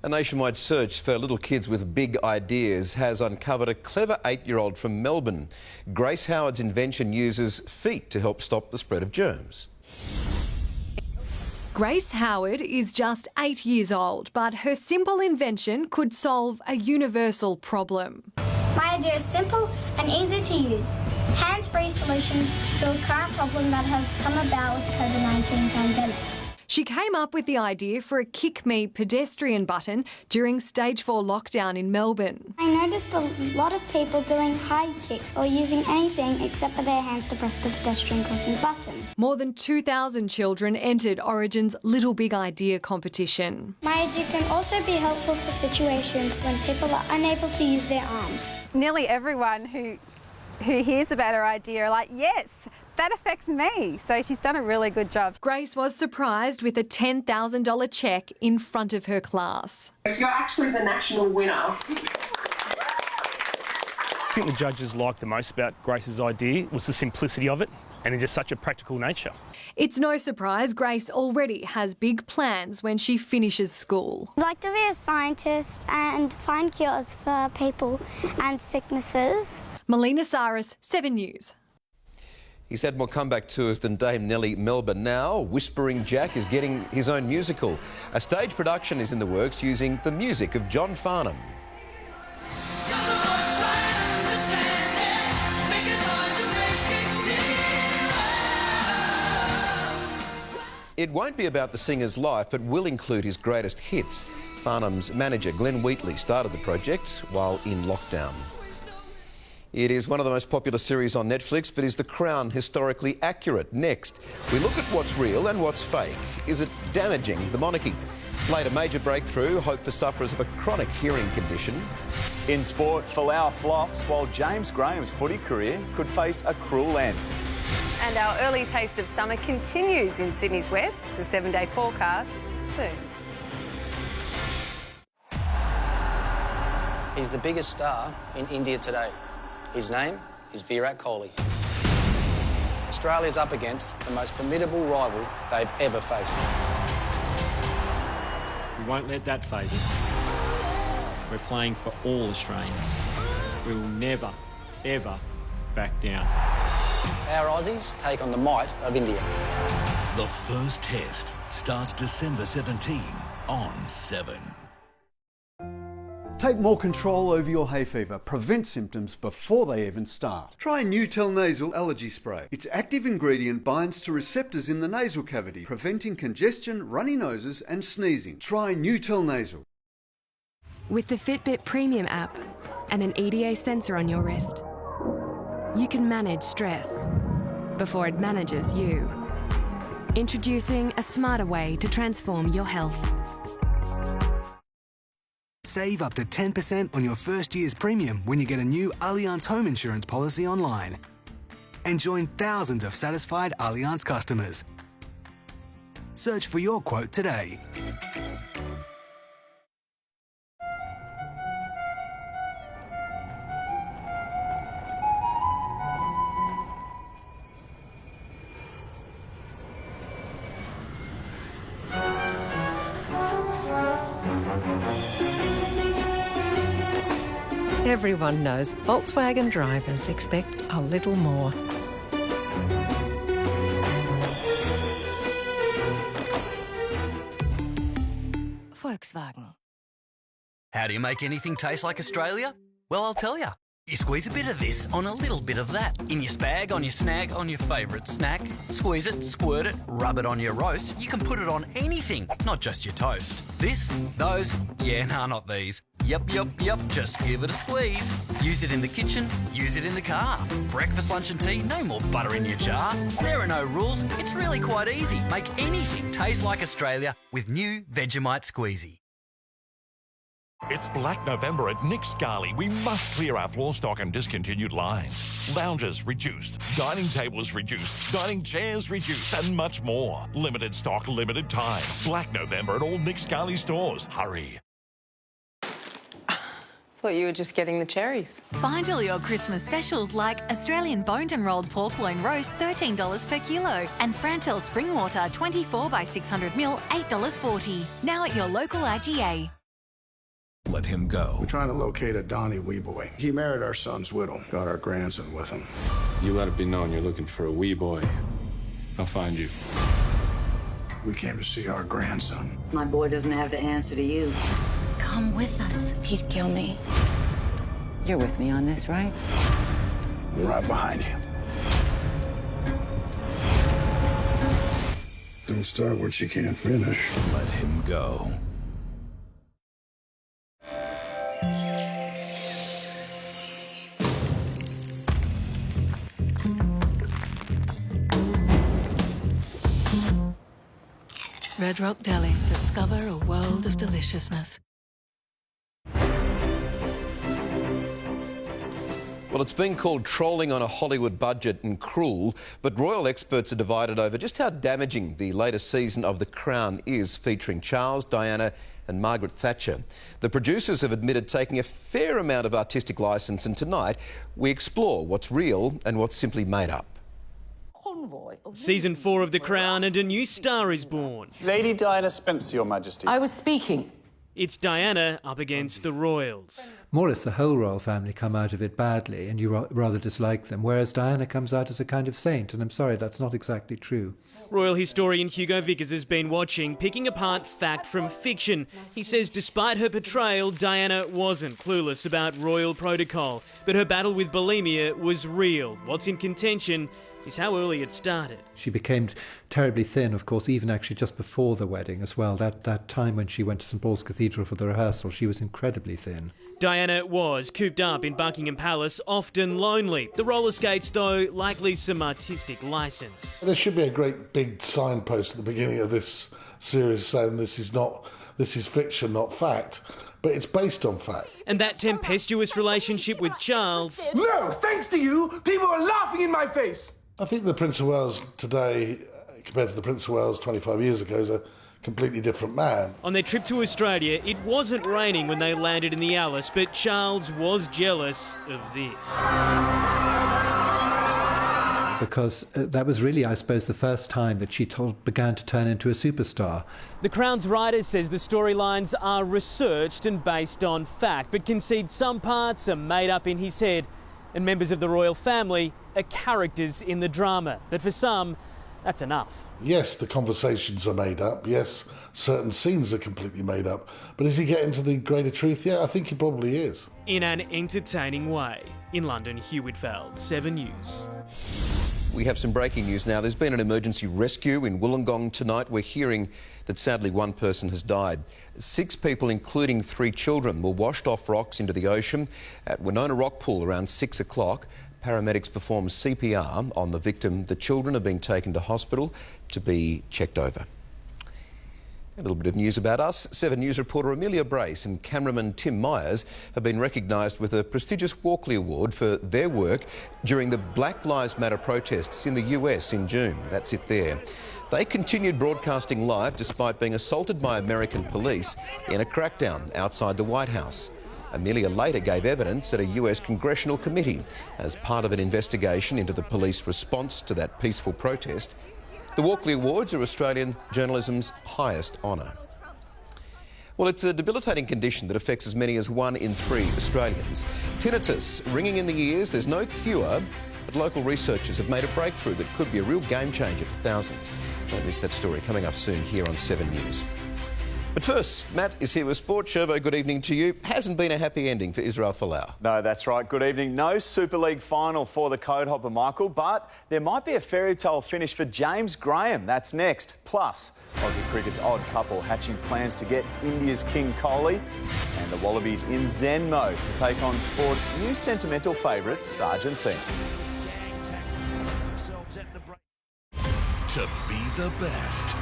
A nationwide search for little kids with big ideas has uncovered a clever 8-year-old from Melbourne. Grace Howard's invention uses feet to help stop the spread of germs. Grace Howard is just 8 years old, but her simple invention could solve a universal problem. My idea is simple and easy to use. Hands-free solution to a current problem that has come about with COVID-19 pandemic. She came up with the idea for a Kick Me pedestrian button during Stage 4 lockdown in Melbourne. I noticed a lot of people doing high kicks or using anything except for their hands to press the pedestrian crossing button. More than 2,000 children entered Origin's Little Big Idea competition. My idea can also be helpful for situations when people are unable to use their arms. Nearly everyone who hears about her idea are like, yes, that affects me. So she's done a really good job. Grace was surprised with a $10,000 cheque in front of her class. You're actually the national winner. I think the judges liked the most about Grace's idea was the simplicity of it and in just such a practical nature. It's no surprise Grace already has big plans when she finishes school. I'd like to be a scientist and find cures for people and sicknesses. Melina Saris, 7 News. He's had more comeback tours than Dame Nellie Melba. Now, Whispering Jack is getting his own musical. A stage production is in the works using the music of John Farnham. It won't be about the singer's life, but will include his greatest hits. Farnham's manager, Glenn Wheatley, started the project while in lockdown. It is one of the most popular series on Netflix, but is The Crown historically accurate? Next, we look at what's real and what's fake. Is it damaging the monarchy? Later, major breakthrough, hope for sufferers of a chronic hearing condition. In sport, Folau flops while James Graham's footy career could face a cruel end. And our early taste of summer continues in Sydney's west. The 7-day forecast soon. He's the biggest star in India today. His name is Virat Kohli. Australia's up against the most formidable rival they've ever faced. We won't let that phase us. We're playing for all Australians. We will never, ever back down. Our Aussies take on the might of India. The first test starts December 17 on 7. Take more control over your hay fever. Prevent symptoms before they even start. Try Nutel Nasal Allergy Spray. Its active ingredient binds to receptors in the nasal cavity, preventing congestion, runny noses and sneezing. Try Nutel Nasal. With the Fitbit Premium app and an EDA sensor on your wrist, you can manage stress before it manages you. Introducing a smarter way to transform your health. Save up to 10% on your first year's premium when you get a new Allianz home insurance policy online. And join thousands of satisfied Allianz customers. Search for your quote today. Everyone knows Volkswagen drivers expect a little more. Volkswagen. How do you make anything taste like Australia? Well, I'll tell you. You squeeze a bit of this on a little bit of that. In your spag, on your snag, on your favourite snack. Squeeze it, squirt it, rub it on your roast. You can put it on anything, not just your toast. This, those, yeah, nah, not these. Yep, just give it a squeeze. Use it in the kitchen, use it in the car. Breakfast, lunch and tea, no more butter in your jar. There are no rules, it's really quite easy. Make anything taste like Australia with new Vegemite Squeezy. It's Black November at Nick Scali. We must clear our floor stock and discontinued lines. Lounges reduced, dining tables reduced, dining chairs reduced, and much more. Limited stock, limited time. Black November at all Nick Scali stores. Hurry. Thought you were just getting the cherries. Find all your Christmas specials like Australian boned and rolled pork loin roast, $13 per kilo. And Frantel spring water, 24 by 600ml, $8.40. Now at your local IGA. Let him go. We're trying to locate a Donnie wee boy. He married our son's widow, got our grandson with him. You let it be known you're looking for a wee boy. I'll find you. We came to see our grandson. My boy doesn't have to answer to you. Come with us. He'd kill me. You're with me on this, right? I'm right behind you. Don't start what you can't finish. Let him go. Red Rock Deli. Discover a world of deliciousness. Well, it's been called trolling on a Hollywood budget and cruel, but royal experts are divided over just how damaging the latest season of The Crown is, featuring Charles, Diana and Margaret Thatcher. The producers have admitted taking a fair amount of artistic licence, and tonight we explore what's real and what's simply made up. Season 4 of The Crown and a new star is born. Lady Diana Spencer, Your Majesty. I was speaking. It's Diana up against the royals. More or less the whole royal family come out of it badly and you rather dislike them, whereas Diana comes out as a kind of saint, and I'm sorry, that's not exactly true. Royal historian Hugo Vickers has been watching, picking apart fact from fiction. He says despite her portrayal, Diana wasn't clueless about royal protocol, but her battle with bulimia was real. What's in contention is how early it started. She became terribly thin, of course, even actually just before the wedding as well. That time when she went to St Paul's Cathedral for the rehearsal, she was incredibly thin. Diana was cooped up in Buckingham Palace, often lonely. The roller skates, though, likely some artistic licence. There should be a great big signpost at the beginning of this series saying this is fiction, not fact, but it's based on fact. And that tempestuous relationship with Charles... No, thanks to you, people are laughing in my face! I think the Prince of Wales today, compared to the Prince of Wales 25 years ago, is a completely different man. On their trip to Australia, it wasn't raining when they landed in the Alice, but Charles was jealous of this. Because that was really, I suppose, the first time that she began to turn into a superstar. The Crown's writer says the storylines are researched and based on fact, but concedes some parts are made up in his head, and members of the royal family are characters in the drama. But for some, that's enough. Yes, the conversations are made up. Yes, certain scenes are completely made up. But is he getting to the greater truth? Yeah, I think he probably is. In an entertaining way. In London, Hugh Whitfield, 7 News. We have some breaking news now. There's been an emergency rescue in Wollongong tonight. We're hearing that sadly one person has died. 6 people, including 3 children, were washed off rocks into the ocean at Winona Rock Pool around 6 o'clock. Paramedics performed CPR on the victim. The children have been taken to hospital to be checked over. A little bit of news about us. 7 News reporter Amelia Brace and cameraman Tim Myers have been recognised with a prestigious Walkley Award for their work during the Black Lives Matter protests in the US in June. That's it there. They continued broadcasting live despite being assaulted by American police in a crackdown outside the White House. Amelia later gave evidence at a US congressional committee as part of an investigation into the police response to that peaceful protest. The Walkley Awards are Australian journalism's highest honour. Well, it's a debilitating condition that affects as many as 1 in 3 Australians. Tinnitus, ringing in the ears, there's no cure, but local researchers have made a breakthrough that could be a real game changer for thousands. Don't miss that story coming up soon here on 7 News. But first, Matt is here with Sport. Shervo, good evening to you. Hasn't been a happy ending for Israel Folau. No, that's right. Good evening. No Super League final for the code hopper, Michael, but there might be a fairy tale finish for James Graham. That's next. Plus, Aussie cricket's odd couple hatching plans to get India's King Kohli and the Wallabies in Zen mode to take on sport's new sentimental favourites, Argentina. To be the best,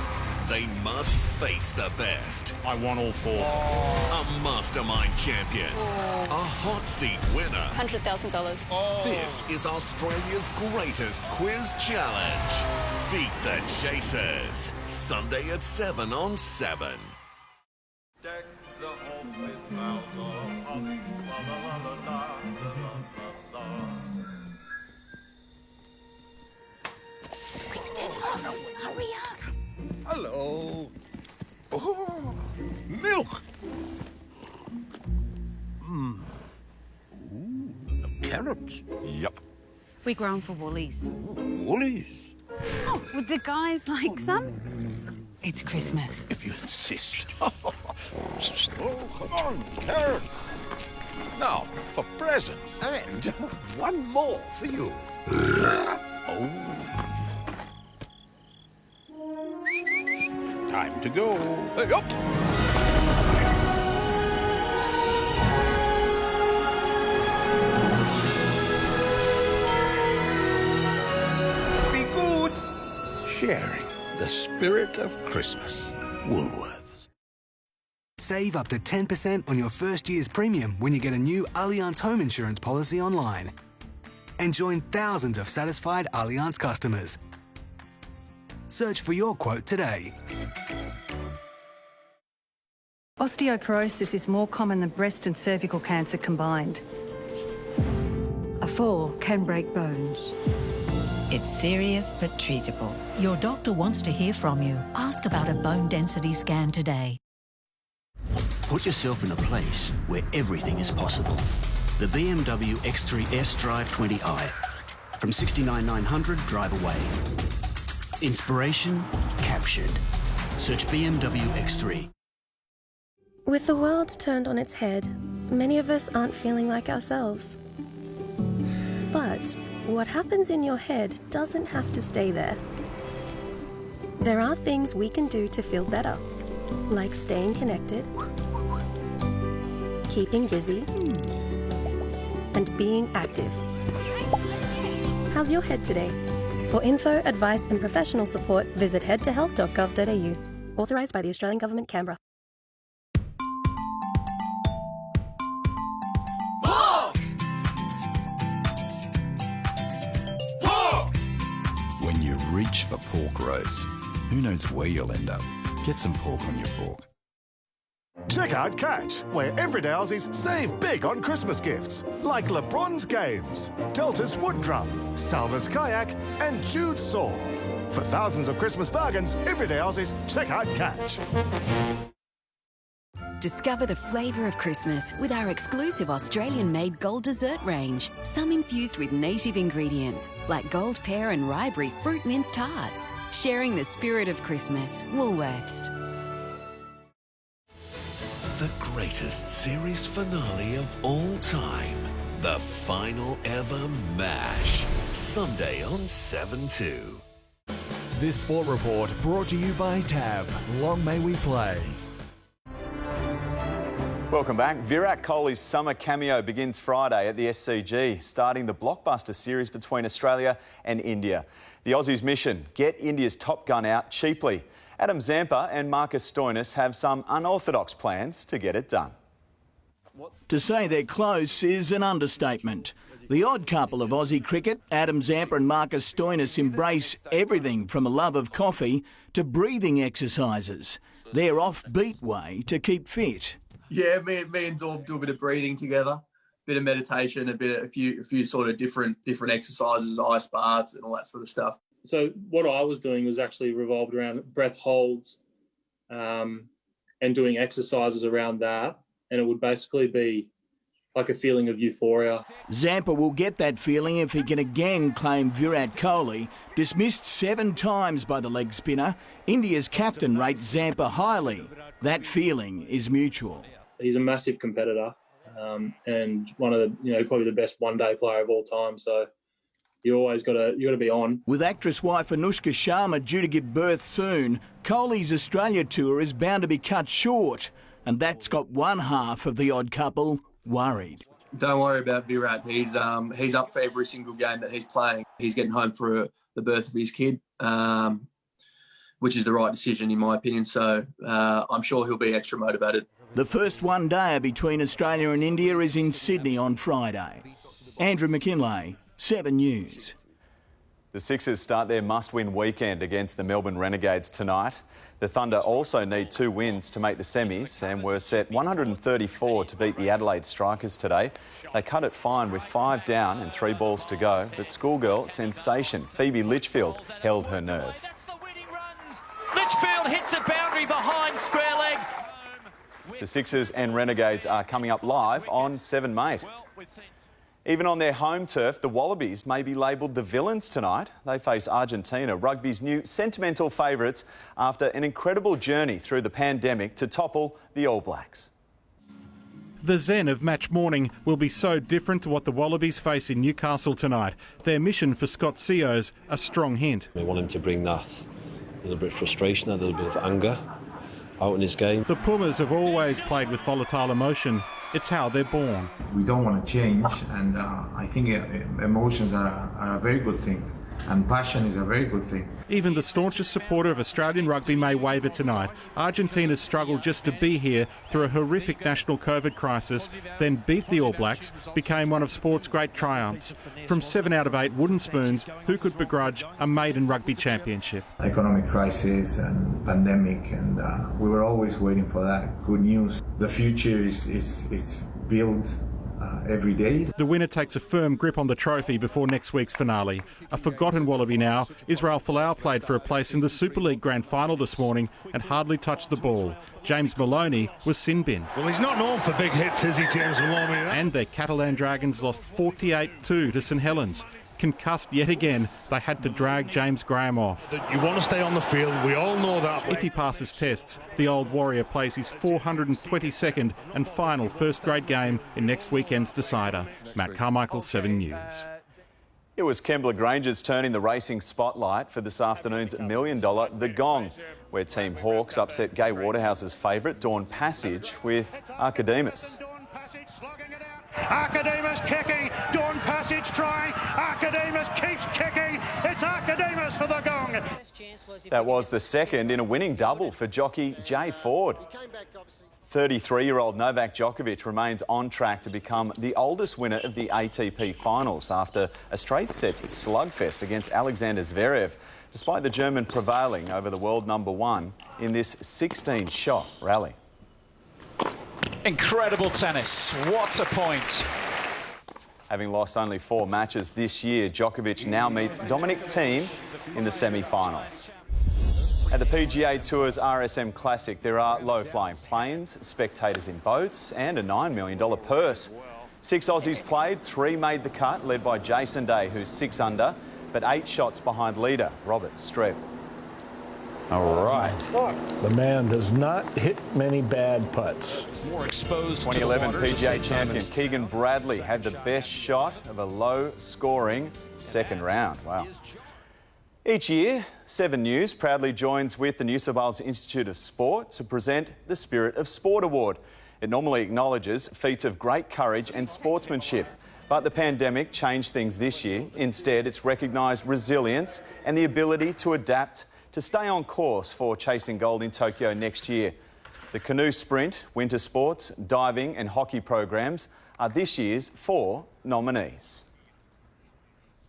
they must face the best. I want all 4. A mastermind champion. A hot seat winner. $100,000. This is Australia's greatest quiz challenge. Beat the Chasers. Sunday at 7 on 7. Deck the home with boughs of holly. La la la la la la la la. Hurry up. Hello. Oh, milk. Carrots. Yep. We grow 'em for Woolies. Woolies. Oh, would the guys like some? It's Christmas. If you insist. Oh, come on, carrots. Now, for presents. And one more for you. Oh. Time to go. Hey, up. Be good. Sharing the spirit of Christmas. Woolworths. Save up to 10% on your first year's premium when you get a new Allianz home insurance policy online. And join thousands of satisfied Allianz customers. Search for your quote today. Osteoporosis is more common than breast and cervical cancer combined. A fall can break bones. It's serious but treatable. Your doctor wants to hear from you. Ask about a bone density scan today. Put yourself in a place where everything is possible. The BMW X3 S Drive 20i. From $69,900, drive away. Inspiration captured. Search BMW X3. With the world turned on its head, many of us aren't feeling like ourselves. But what happens in your head doesn't have to stay there. There are things we can do to feel better, like staying connected, keeping busy, and being active. How's your head today? For info, advice and professional support, visit headtohealth.gov.au. Authorised by the Australian Government, Canberra. When you reach for pork roast, who knows where you'll end up? Get some pork on your fork. Check out Catch, where everyday Aussies save big on Christmas gifts, like LeBron's Games, Delta's Wood Drum, Salva's Kayak, and Jude's Saw. For thousands of Christmas bargains, everyday Aussies, check out Catch. Discover the flavour of Christmas with our exclusive Australian-made gold dessert range. Some infused with native ingredients, like gold pear and ribery fruit mince tarts. Sharing the spirit of Christmas. Woolworths. The greatest series finale of all time. The final ever MASH. Sunday on 7/2. This sport report brought to you by Tab. Long may we play. Welcome back. Virat Kohli's summer cameo begins Friday at the SCG, starting the blockbuster series between Australia and India. The Aussies' mission, get India's Top Gun out cheaply. Adam Zampa and Marcus Stoinis have some unorthodox plans to get it done. To say they're close is an understatement. The odd couple of Aussie cricket, Adam Zampa and Marcus Stoinis, embrace everything from a love of coffee to breathing exercises. Their offbeat way to keep fit. Yeah, me and Zorb do a bit of breathing together, bit of meditation, a few sort of different exercises, ice baths and all that sort of stuff. So what I was doing was actually revolved around breath holds and doing exercises around that. And it would basically be like a feeling of euphoria. Zampa will get that feeling if he can again claim Virat Kohli. Dismissed 7 times by the leg spinner, India's captain rates Zampa highly. That feeling is mutual. He's a massive competitor and one of the, probably the best one-day player of all time. So you got to be on. With actress wife Anushka Sharma due to give birth soon, Kohli's Australia tour is bound to be cut short, and that's got one half of the odd couple worried. Don't worry about Virat. He's up for every single game that he's playing. He's getting home for the birth of his kid, which is the right decision in my opinion. So I'm sure he'll be extra motivated. The first one-dayer between Australia and India is in Sydney on Friday. Andrew McKinlay, 7 News. The Sixers start their must-win weekend against the Melbourne Renegades tonight. The Thunder also need 2 wins to make the semis and were set 134 to beat the Adelaide Strikers today. They cut it fine with 5 down and 3 balls to go, but schoolgirl sensation Phoebe Litchfield held her nerve. Litchfield hits a boundary behind square leg. The Sixers and Renegades are coming up live on 7 Mate. Even on their home turf, the Wallabies may be labelled the villains tonight. They face Argentina, rugby's new sentimental favourites, after an incredible journey through the pandemic to topple the All Blacks. The zen of match morning will be so different to what the Wallabies face in Newcastle tonight. Their mission for Scott Seo's a strong hint. We want him to bring that little bit of frustration, a little bit of anger out in his game. The Pumas have always played with volatile emotion. It's how they're born. We don't want to change, and I think emotions are a very good thing, and passion is a very good thing. Even the staunchest supporter of Australian rugby may waver tonight. Argentina's struggled just to be here through a horrific national COVID crisis, then beat the All Blacks, became one of sport's great triumphs. From 7 out of 8 wooden spoons, who could begrudge a maiden rugby championship? Economic crisis and pandemic, and we were always waiting for that good news. The future is built every day. The winner takes a firm grip on the trophy before next week's finale. A forgotten Wallaby now, Israel Folau played for a place in the Super League Grand Final this morning and hardly touched the ball. James Maloney was sin-binned. Well, he's not known for big hits, is he, James Maloney? And their Catalan Dragons lost 48-2 to St Helens. Concussed yet again, they had to drag James Graham off. You want to stay on the field, we all know that. If he passes tests, the old Warrior plays his 422nd and final first-grade game in next weekend's decider. Matt Carmichael, 7 News. It was Kembla Granger's turn in the racing spotlight for this afternoon's $1 million The Gong, where Team Hawkes upset Gai Waterhouse's favourite, Dawn Passage, with Archidemus. Archidemus kicking, Dawn Passage trying, Archidemus keeps kicking, it's Archidemus for the gong. That was the second in a winning double for jockey Jay Ford. 33-year-old Novak Djokovic remains on track to become the oldest winner of the ATP finals after a straight sets slugfest against Alexander Zverev, despite the German prevailing over the world #1 in this 16-shot rally. Incredible tennis. What a point. Having lost only 4 matches this year, Djokovic now meets Dominic Thiem in the semi-finals. At the PGA Tour's RSM Classic, there are low-flying planes, spectators in boats and a $9 million purse. 6 Aussies played, 3 made the cut, led by Jason Day, who's 6 under, but 8 shots behind leader Robert Streb. All right. The man does not hit many bad putts. More exposed 2011 PGA champion Keegan Bradley had the best shot of a low-scoring second round. Wow. Each year, 7 News proudly joins with the New South Wales Institute of Sport to present the Spirit of Sport Award. It normally acknowledges feats of great courage and sportsmanship. But the pandemic changed things this year. Instead, it's recognised resilience and the ability to adapt to stay on course for chasing gold in Tokyo next year. The canoe sprint, winter sports, diving and hockey programs are this year's 4 nominees.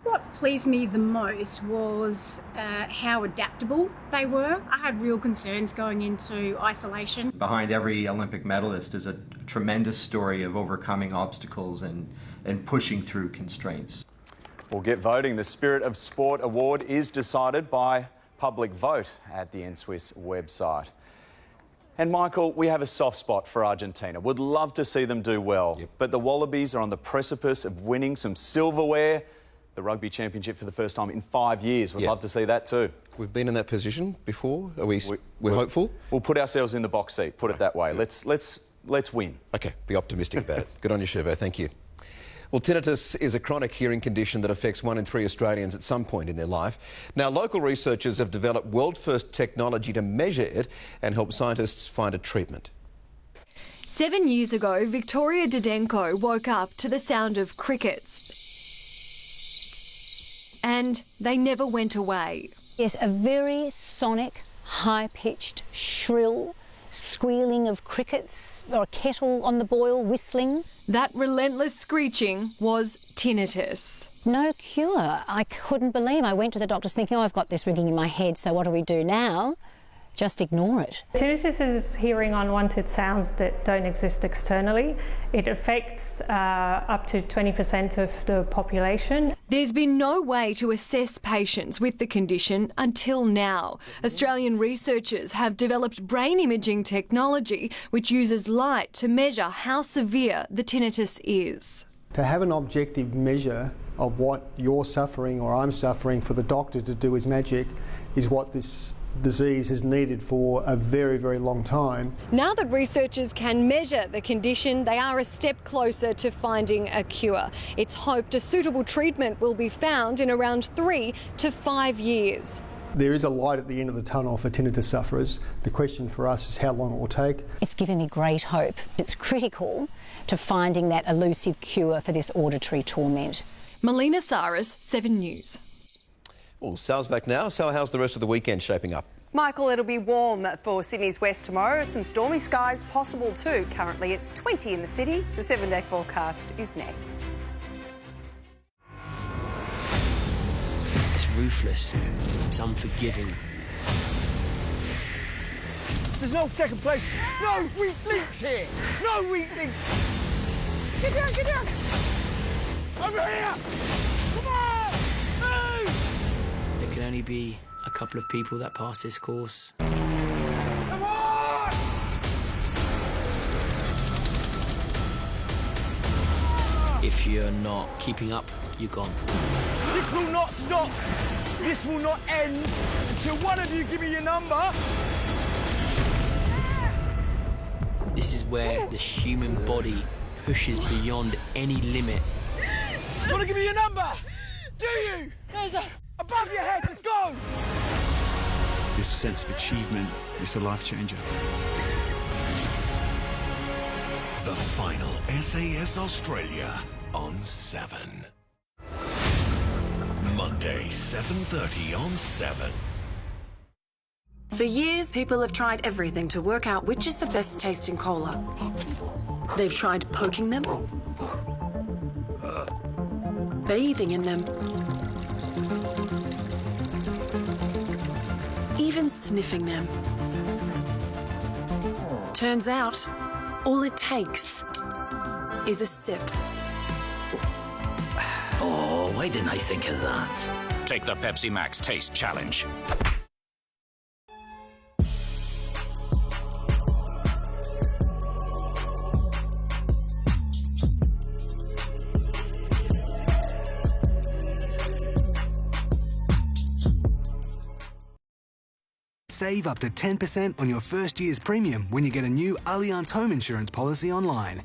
What pleased me the most was how adaptable they were. I had real concerns going into isolation. Behind every Olympic medalist is a tremendous story of overcoming obstacles and pushing through constraints. We'll get voting. The Spirit of Sport Award is decided by public vote at the NSWIS website. And Michael, we have a soft spot for Argentina. Would love to see them do well, but the Wallabies are on the precipice of winning some silverware, the Rugby Championship for the first time in 5 years. We'd love to see that too. We've been in that position before. We're hopeful? We'll put ourselves in the box seat, put it that way. Let's win. OK, be optimistic about it. Good on you, Chevo. Thank you. Well, tinnitus is a chronic hearing condition that affects 1 in 3 Australians at some point in their life. Now, local researchers have developed world-first technology to measure it and help scientists find a treatment. 7 years ago, Victoria Didenko woke up to the sound of crickets. And they never went away. Yes, a very sonic, high-pitched, shrill squealing of crickets or a kettle on the boil whistling. That relentless screeching was tinnitus. No cure. I couldn't believe. I went to the doctors thinking, oh, I've got this ringing in my head, so what do we do now? Just ignore it. Tinnitus is hearing unwanted sounds that don't exist externally. It affects up to 20% of the population. There's been no way to assess patients with the condition until now. Australian researchers have developed brain imaging technology which uses light to measure how severe the tinnitus is. To have an objective measure of what you're suffering or I'm suffering for the doctor to do his magic is what this disease has needed for a very, very long time. Now that researchers can measure the condition, they are a step closer to finding a cure. It's hoped a suitable treatment will be found in around 3 to 5 years. There is a light at the end of the tunnel for tinnitus sufferers. The question for us is how long it will take. It's given me great hope. It's critical to finding that elusive cure for this auditory torment. Melina Saris, 7 News. Well, Sal's back now. Sal, how's the rest of the weekend shaping up? Michael, it'll be warm for Sydney's west tomorrow. Some stormy skies possible too. Currently it's 20 in the city. The 7-day forecast is next. It's ruthless. It's unforgiving. There's no second place. No weak links here. No weak links. Get down, get down. Over here. Come on. Move. There can only be a couple of people that pass this course. Come on. If you're not keeping up, you're gone. This will not stop. This will not end until one of you give me your number. This is where the human body pushes beyond any limit. You want to give me your number? Do you? There's a above your head. Let's go. This sense of achievement is a life changer. The final SAS Australia on 7. Monday, 7:30 on 7. For years, people have tried everything to work out which is the best tasting cola. They've tried poking them, bathing in them, even sniffing them. Turns out, all it takes is a sip. Oh, why didn't I think of that? Take the Pepsi Max Taste Challenge. Save up to 10% on your first year's premium when you get a new Allianz home insurance policy online.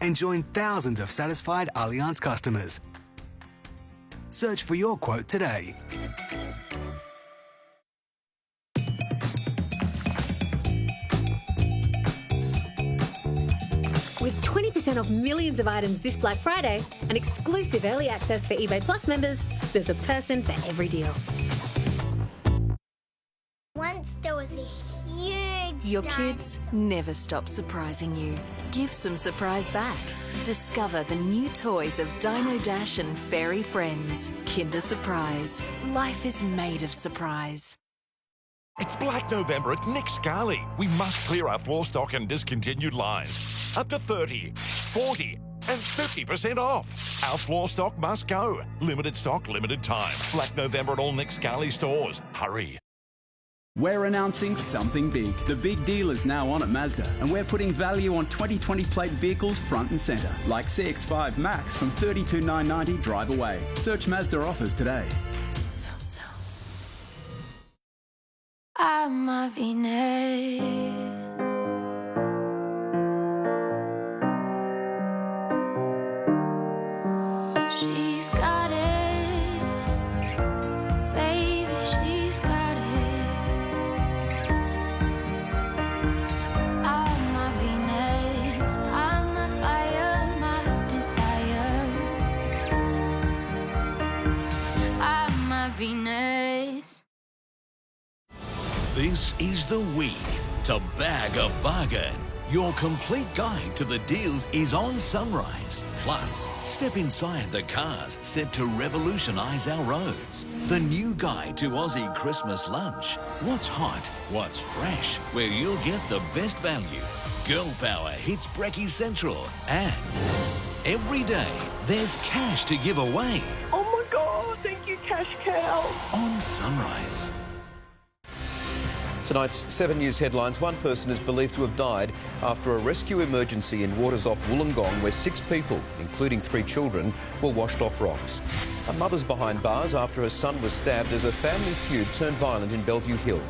And join thousands of satisfied Allianz customers. Search for your quote today. With 20% off millions of items this Black Friday and exclusive early access for eBay Plus members, there's a person for every deal. Once there was a huge Your kids never stop surprising you. Give some surprise back. Discover the new toys of Dino Dash and Fairy Friends. Kinder Surprise. Life is made of surprise. It's Black November at Nick Scali. We must clear our floor stock and discontinued lines. Up to 30, 40 and 50% off. Our floor stock must go. Limited stock, limited time. Black November at all Nick Scali stores. Hurry. We're announcing something big. The big deal is now on at Mazda, and we're putting value on 2020 plate vehicles front and centre, like CX-5 Max from $32,990 drive away. Search Mazda offers today. I'm a Venus. She's got it, baby, she's got it. I'm a Venus, I'm a fire, my desire. I'm a Venus. This is the week to bag a bargain. Your complete guide to the deals is on Sunrise. Plus, step inside the cars set to revolutionise our roads. The new guide to Aussie Christmas lunch. What's hot, what's fresh, where you'll get the best value. Girl power hits Brekkie Central. And every day, there's cash to give away. Oh my God, thank you, Cash Cow. On Sunrise. Tonight's 7 News headlines. One person is believed to have died after a rescue emergency in waters off Wollongong, where 6 people, including 3 children, were washed off rocks. A mother's behind bars after her son was stabbed as a family feud turned violent in Bellevue Hill.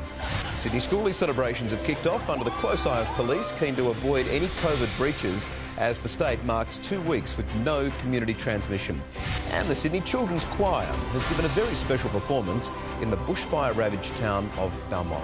Sydney Schoolies celebrations have kicked off under the close eye of police, keen to avoid any COVID breaches as the state marks 2 weeks with no community transmission. And the Sydney Children's Choir has given a very special performance in the bushfire-ravaged town of Balmoral.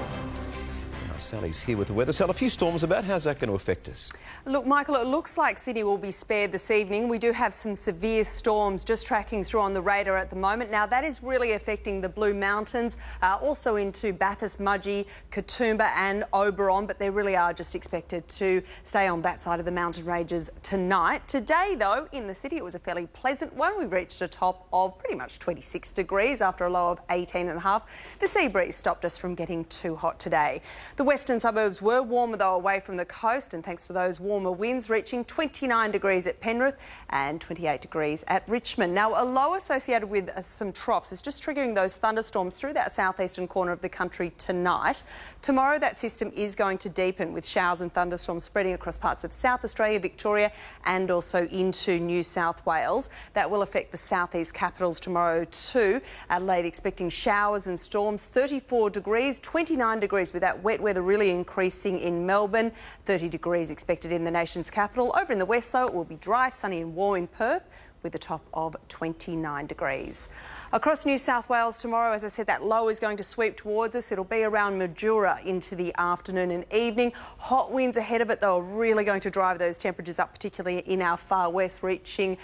Sally's here with the weather. Sal, a few storms about. How's that going to affect us? Look, Michael, it looks like Sydney will be spared this evening. We do have some severe storms just tracking through on the radar at the moment. Now, that is really affecting the Blue Mountains, also into Bathurst, Mudgee, Katoomba and Oberon, but they really are just expected to stay on that side of the mountain ranges tonight. Today, though, in the city, it was a fairly pleasant one. We reached a top of pretty much 26 degrees after a low of 18.5. The sea breeze stopped us from getting too hot today. The western suburbs were warmer, though, away from the coast, and thanks to those warmer winds, reaching 29 degrees at Penrith and 28 degrees at Richmond. Now, a low associated with some troughs is just triggering those thunderstorms through that southeastern corner of the country tonight. Tomorrow, that system is going to deepen with showers and thunderstorms spreading across parts of South Australia, Victoria and also into New South Wales. That will affect the southeast capitals tomorrow too. Adelaide expecting showers and storms, 34 degrees, 29 degrees with that wet weather really increasing in Melbourne, 30 degrees expected in the nation's capital. Over in the west, though, it will be dry, sunny and warm in Perth, with a top of 29 degrees. Across New South Wales tomorrow, as I said, that low is going to sweep towards us. It'll be around Mildura into the afternoon and evening. Hot winds ahead of it, though, are really going to drive those temperatures up, particularly in our far west, reaching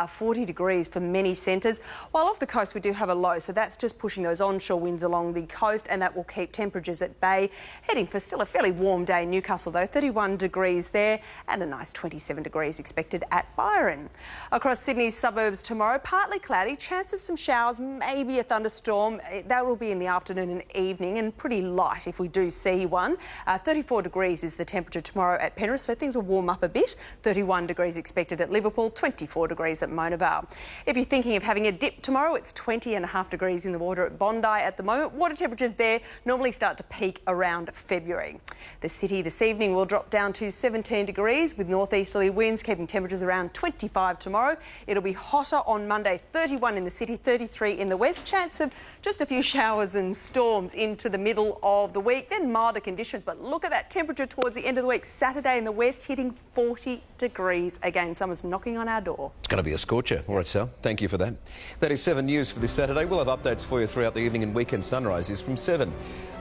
40 degrees for many centres. While off the coast, we do have a low, so that's just pushing those onshore winds along the coast, and that will keep temperatures at bay. Heading for still a fairly warm day in Newcastle, though, 31 degrees there, and a nice 27 degrees expected at Byron. Across Sydney's suburbs tomorrow, partly cloudy, chance of some showers, maybe a thunderstorm. That will be in the afternoon and evening, and pretty light if we do see one. 34 degrees is the temperature tomorrow at Penrith, so things will warm up a bit. 31 degrees expected at Liverpool, 24 degrees at Mona Vale. If you're thinking of having a dip tomorrow, it's 20.5 degrees in the water at Bondi at the moment. Water temperatures there normally start to peak around February. The city this evening will drop down to 17 degrees with northeasterly winds, keeping temperatures around 25 tomorrow. It'll be hotter on Monday, 31 in the city, 33 in the west. Chance of just a few showers and storms into the middle of the week, then milder conditions. But look at that temperature towards the end of the week. Saturday in the west hitting 40 degrees again. Summer's knocking on our door. It's going to be a scorcher. All right, Sal, thank you for that. That is 7 News for this Saturday. We'll have updates for you throughout the evening, and Weekend Sunrise is from 7.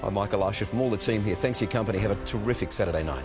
I'm Michael Usher from all the team here. Thanks for your company. Have a terrific Saturday night.